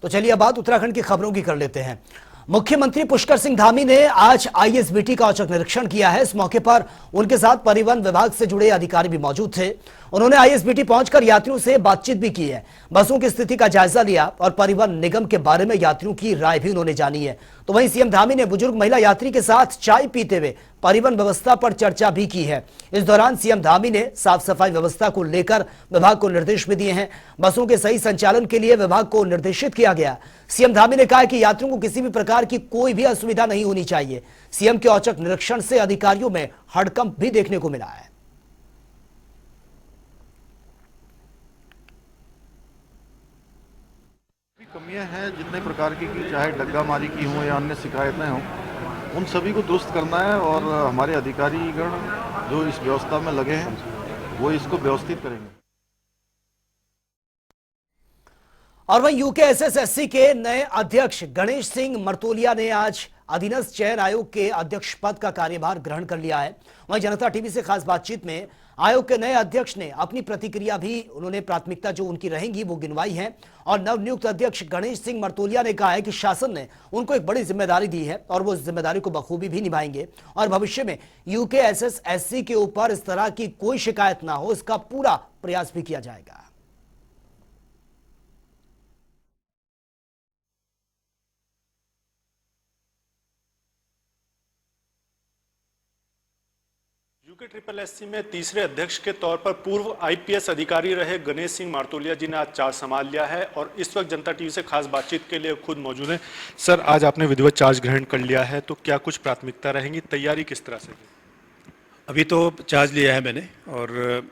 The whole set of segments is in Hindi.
तो चलिए अब बात उत्तराखंड की खबरों की कर लेते हैं। मुख्यमंत्री पुष्कर सिंह धामी ने आज आईएसबीटी का औचक निरीक्षण किया है। इस मौके पर उनके साथ परिवहन विभाग से जुड़े अधिकारी भी मौजूद थे। उन्होंने आईएसबीटी पहुंचकर यात्रियों से बातचीत भी की है, बसों की स्थिति का जायजा लिया और परिवहन निगम के बारे में यात्रियों की राय भी उन्होंने जानी है। तो वहीं सीएम धामी ने बुजुर्ग महिला यात्री के साथ चाय पीते हुए परिवहन व्यवस्था पर चर्चा भी की है। इस दौरान सीएम धामी ने साफ सफाई व्यवस्था को लेकर विभाग को निर्देश भी दिए हैं। बसों के सही संचालन के लिए विभाग को निर्देशित किया गया। सीएम धामी ने कहा कि यात्रियों को किसी भी प्रकार की कोई भी असुविधा नहीं होनी चाहिए। सीएम के औचक निरीक्षण से अधिकारियों में हड़कंप भी देखने को मिला है। कमियां हैं जितने प्रकार की चाहे डग्गामारी की हों या अन्य शिकायतें हों, उन सभी को दुरुस्त करना है और हमारे अधिकारीगण जो इस व्यवस्था में लगे हैं वो इसको व्यवस्थित करेंगे। और वहीं यूकेएसएसएससी के नए अध्यक्ष गणेश सिंह मर्तोलिया ने आज अधीनस्थ चयन आयोग के अध्यक्ष पद का कार्यभार ग्रहण कर लिया है। वहीं जनता टीवी से खास बातचीत में आयोग के नए अध्यक्ष ने अपनी प्रतिक्रिया भी, उन्होंने प्राथमिकता जो उनकी रहेंगी वो गिनवाई है। और नवनियुक्त अध्यक्ष गणेश सिंह मर्तोलिया ने कहा है कि शासन ने उनको एक बड़ी जिम्मेदारी दी है और वो जिम्मेदारी को बखूबी भी निभाएंगे और भविष्य में यूकेएसएसएससी के ऊपर इस तरह की कोई शिकायत ना हो, इसका पूरा प्रयास भी किया जाएगा। यूके में तीसरे अध्यक्ष के तौर पर पूर्व आईपीएस अधिकारी रहे गणेश सिंह मार्तोलिया जी ने आज चार्ज संभाल लिया है और इस वक्त जनता टीवी से खास बातचीत के लिए खुद मौजूद हैं। सर, आज आपने विधिवत चार्ज ग्रहण कर लिया है, तो क्या कुछ प्राथमिकता रहेंगी, तैयारी किस तरह से? अभी तो चार्ज लिया है मैंने और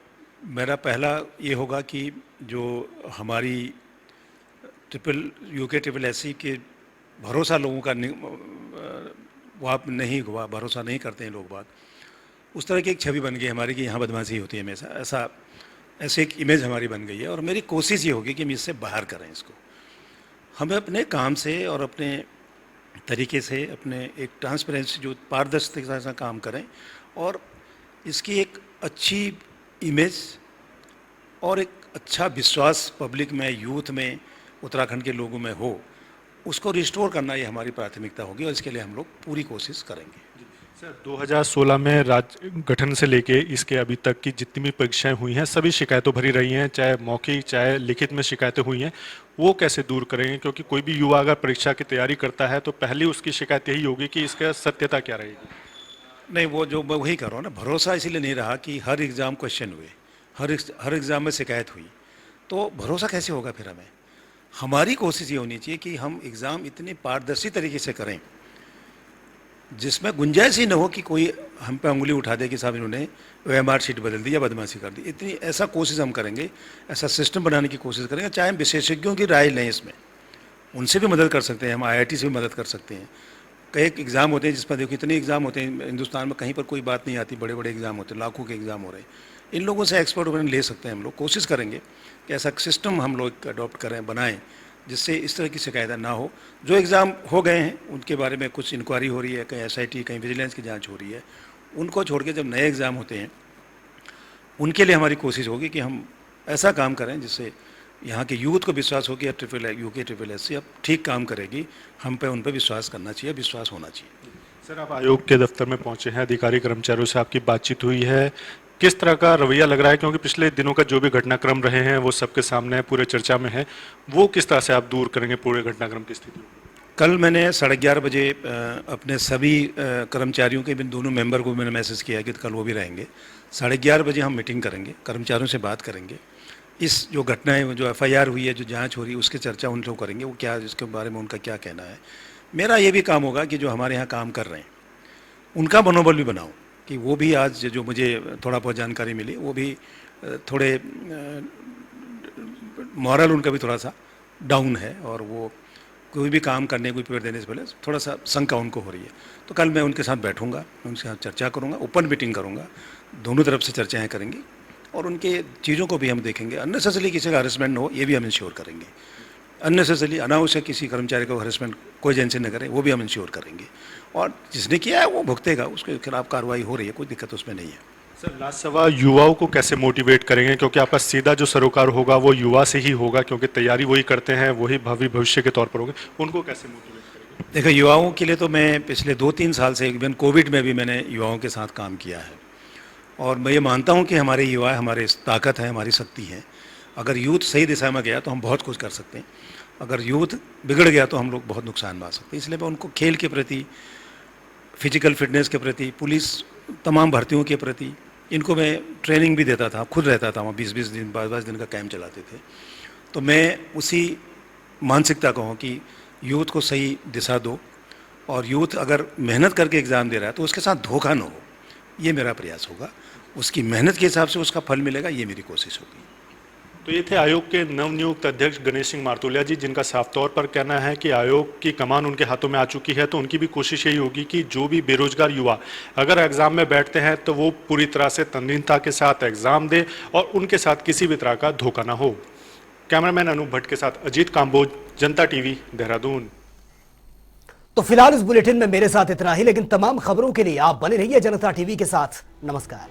मेरा पहला ये होगा कि जो हमारी यूके के भरोसा लोगों का वहाँ नहीं हुआ, भरोसा नहीं करते हैं लोग बात, उस तरह की एक छवि बन गई हमारी कि यहाँ बदमाशी होती है हमेशा, ऐसे एक इमेज हमारी बन गई है। और मेरी कोशिश ये होगी कि हम इससे बाहर करें इसको। हमें अपने काम से और अपने तरीके से अपने एक ट्रांसपेरेंसी जो पारदर्शिता से काम करें और इसकी एक अच्छी इमेज और एक अच्छा विश्वास पब्लिक में, यूथ में, उत्तराखंड के लोगों में हो, उसको रिस्टोर करना ये हमारी प्राथमिकता होगी और इसके लिए हम लोग पूरी कोशिश करेंगे। सर, 2016 में राज्य गठन से लेके इसके अभी तक की जितनी भी परीक्षाएं हुई हैं सभी शिकायतों भरी रही हैं, चाहे मौखिक चाहे लिखित में शिकायतें हुई हैं, वो कैसे दूर करेंगे? क्योंकि कोई भी युवा अगर परीक्षा की तैयारी करता है तो पहली उसकी शिकायत यही होगी कि इसका सत्यता क्या रहेगी। नहीं, वो जो मैं वही कर रहा हूँ ना, भरोसा इसीलिए नहीं रहा कि हर एग्ज़ाम क्वेश्चन हुए, हर एग्ज़ाम में शिकायत हुई, तो भरोसा कैसे होगा फिर हमें? हमारी कोशिश ये होनी चाहिए कि हम एग्ज़ाम इतनी पारदर्शी तरीके से करें जिसमें गुंजाइश ही न हो कि कोई हम पे उंगली उठा दे कि साहब इन्होंने ओएमआर शीट बदल दी या बदमाशी कर दी। इतनी ऐसा कोशिश हम करेंगे, ऐसा सिस्टम बनाने की कोशिश करेंगे। चाहे हम विशेषज्ञों की राय लें, इसमें उनसे भी मदद कर सकते हैं, हम आईआईटी से भी मदद कर सकते हैं। कई एग्ज़ाम होते हैं जिसमें देखो इतने एग्ज़ाम होते हैं हिंदुस्तान में, कहीं पर कोई बात नहीं आती, बड़े बड़े एग्ज़ाम होते हैं, लाखों के एग्ज़ाम हो रहे हैं। इन लोगों से एक्सपर्ट ओपिनियन ले सकते हैं हम लोग। कोशिश करेंगे कि ऐसा सिस्टम हम लोग अडॉप्ट करें, बनाएं, जिससे इस तरह की शिकायतें ना हो। जो एग्ज़ाम हो गए हैं उनके बारे में कुछ इंक्वायरी हो रही है, कहीं एसआईटी, कहीं विजिलेंस की जांच हो रही है, उनको छोड़ के जब नए एग्ज़ाम होते हैं उनके लिए हमारी कोशिश होगी कि हम ऐसा काम करें जिससे यहाँ के यूथ को विश्वास हो कि अब यूके अब ठीक काम करेगी, हम पे उन पर विश्वास करना चाहिए, विश्वास होना चाहिए। सर, आप आयोग के दफ्तर में पहुंचे हैं, अधिकारी कर्मचारियों से आपकी बातचीत हुई है, किस तरह का रवैया लग रहा है? क्योंकि पिछले दिनों का जो भी घटनाक्रम रहे हैं वो सबके सामने है, पूरे चर्चा में है, वो किस तरह से आप दूर करेंगे पूरे घटनाक्रम की स्थिति? कल मैंने 11:30 बजे अपने सभी कर्मचारियों के दोनों मेंबर को मैंने मैसेज किया कि कल वो भी रहेंगे। 11:30 बजे हम मीटिंग करेंगे, कर्मचारियों से बात करेंगे, इस जो घटनाएं, जो एफआईआर हुई है, जो जांच हो रही है, उसकी चर्चा उन लोग करेंगे, वो क्या, इसके बारे में उनका क्या कहना है। मेरा ये भी काम होगा कि जो हमारे यहाँ काम कर रहे हैं उनका मनोबल भी बनाऊँ कि वो भी आज जो मुझे थोड़ा बहुत जानकारी मिली, वो भी थोड़े मॉरल उनका भी थोड़ा सा डाउन है और वो कोई भी काम करने, कोई पेपर देने से पहले थोड़ा सा शंका उनको हो रही है। तो कल मैं उनके साथ बैठूंगा, उनके साथ चर्चा करूंगा, ओपन मीटिंग करूंगा, दोनों तरफ से चर्चाएं करेंगे और उनके चीज़ों को भी हम देखेंगे। अननेसेसरी किसी का हरेसमेंट न हो, ये भी हम इंश्योर करेंगे। अननेसेसरी अनावश्यक किसी कर्मचारी को हरेसमेंट कोई एजेंसी न करे, वो भी हम इंश्योर करेंगे। और जिसने किया है वो भुगतेगा, उसके खिलाफ कार्रवाई हो रही है, कोई दिक्कत उसमें नहीं है। सर लास्ट सवाल, युवाओं को कैसे मोटिवेट करेंगे, क्योंकि आपका सीधा जो सरोकार होगा वो युवा से ही होगा, क्योंकि तैयारी वही करते हैं, वही भावी भविष्य के तौर पर होंगे, उनको कैसे मोटिवेट करेंगे? देखो, युवाओं के लिए तो मैं पिछले 2-3 साल से, इवन कोविड में भी मैंने युवाओं के साथ काम किया है, और मैं ये मानता हूँ कि हमारे युवा हमारे ताकत है, हमारी शक्ति है। अगर यूथ सही दिशा में गया तो हम बहुत कुछ कर सकते हैं, अगर यूथ बिगड़ गया तो हम लोग बहुत नुकसान में आ सकते हैं। इसलिए मैं उनको खेल के प्रति, फिजिकल फिटनेस के प्रति, पुलिस तमाम भर्तियों के प्रति, इनको मैं ट्रेनिंग भी देता था, खुद रहता था वहाँ, 20-20 दिन 22 दिन का कैंप चलाते थे। तो मैं उसी मानसिकता का हूँ कि यूथ को सही दिशा दो, और यूथ अगर मेहनत करके एग्ज़ाम दे रहा है तो उसके साथ धोखा ना हो, ये मेरा प्रयास होगा। उसकी मेहनत के हिसाब से उसका फल मिलेगा, ये मेरी कोशिश होगी। तो ये थे आयोग के नवनियुक्त अध्यक्ष गणेश सिंह मारतोलिया जी, जिनका साफ तौर पर कहना है कि आयोग की कमान उनके हाथों में आ चुकी है, तो उनकी भी कोशिश यही होगी कि जो भी बेरोजगार युवा अगर एग्जाम में बैठते हैं तो वो पूरी तरह से तन्मयता के साथ एग्जाम दे और उनके साथ किसी भी तरह का धोखा ना हो। कैमरामैन अनूप भट्ट के साथ अजीत काम्बोज, जनता टीवी, देहरादून। तो फिलहाल इस बुलेटिन में मेरे साथ इतना ही, लेकिन तमाम खबरों के लिए आप बने रहिए जनता टीवी के साथ। नमस्कार।